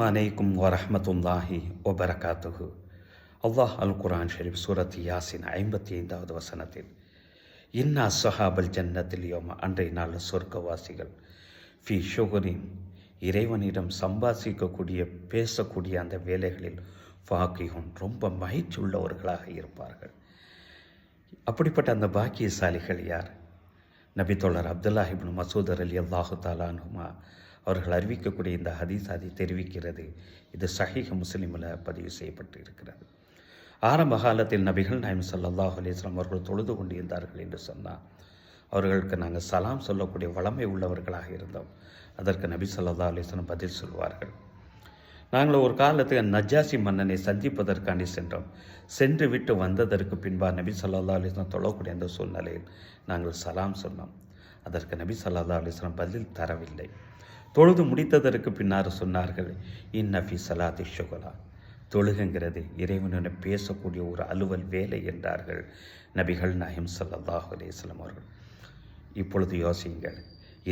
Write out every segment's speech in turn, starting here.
அலைக்கும் வரஹ்மத்துல்லாஹி வபரகாத்துஹு. அல்லாஹ் அல் குர்ஆன் ஷரீஃப் சூரத் யாசின் 55வது வசனத்தில் இன்னா ஸஹாபல் ஜன்னத்தில் யோம, அன்றைய நாள் சொர்க்கவாசிகள் ஃபி ஷுகுரின், இறைவனிடம் சம்பாதிக்கக்கூடிய பேசக்கூடிய அந்த வேலைகளில் ஃபாகிஹுன், ரொம்ப மகிழ்ச்சி உள்ளவர்களாக இருப்பார்கள். அப்படிப்பட்ட அந்த பாக்கியசாலிகள் யார்? நபித்தோழர் அப்துல்லாஹ் இப்னு மசூத் ரலியல்லாஹு தஆலா அன்ஹுமா அவர்கள் அறிவிக்கக்கூடிய இந்த ஹதீஸ் அதை தெரிவிக்கிறது. இது சஹீஹ் முஸ்லிமில் பதிவு செய்யப்பட்டு இருக்கிறது. ஆரம்ப காலத்தில் நபிகள் நாயகம் ஸல்லல்லாஹு அலைஹி வஸல்லம் அவர்கள் தொழுது கொண்டிருந்தார்கள் என்று சொன்னால் அவர்களுக்கு நாங்கள் சலாம் சொல்லக்கூடிய வளமை உள்ளவர்களாக இருந்தோம். அதற்கு நபி ஸல்லல்லாஹு அலைஹி வஸல்லம் பதில் சொல்வார்கள். நாங்கள் ஒரு காலத்துக்கு நஜ்ஜாசி மன்னனை சந்திப்பதற்காண்டி சென்றோம். சென்று விட்டு வந்ததற்கு பின்பாக நபி ஸல்லல்லாஹு அலைஹி வஸல்லம் தொழக்கூடிய அந்த சூழ்நிலையில் நாங்கள் சலாம் சொன்னோம். அதற்கு நபி ஸல்லல்லாஹு அலைஹி வஸல்லம் பதில் தரவில்லை. தொழுது முடித்ததற்கு பின்னால் சொன்னார்கள், இன்னஃபி ஸலாத்தி ஷுகுலா, தொழுகுங்கிறது இறைவனுடன் பேசக்கூடிய ஒரு அலுவல் வேலை என்றார்கள் நபிகள் நாயகம் ஸல்லல்லாஹு அலைஹி வஸல்லம் அவர்கள். இப்பொழுது யோசியுங்கள்,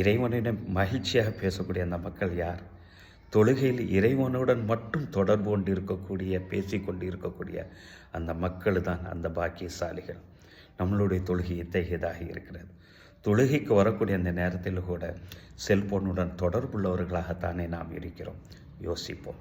இறைவனிடம் மகிழ்ச்சியாக பேசக்கூடிய அந்த மக்கள் யார்? தொழுகையில் இறைவனுடன் மட்டும் தொடர்பு கொண்டு இருக்கக்கூடிய, பேசிக்கொண்டு இருக்கக்கூடிய அந்த மக்கள் தான் அந்த பாக்கியசாலிகள். நம்மளுடைய தொழுகை இத்தகையதாக இருக்கிறது. தொழுகைக்கு வரக்கூடிய அந்த நேரத்தில் கூட செல்போனுடன் தொடர்புள்ளவர்களாகத்தானே நாம் இருக்கிறோம். யோசிப்போம்.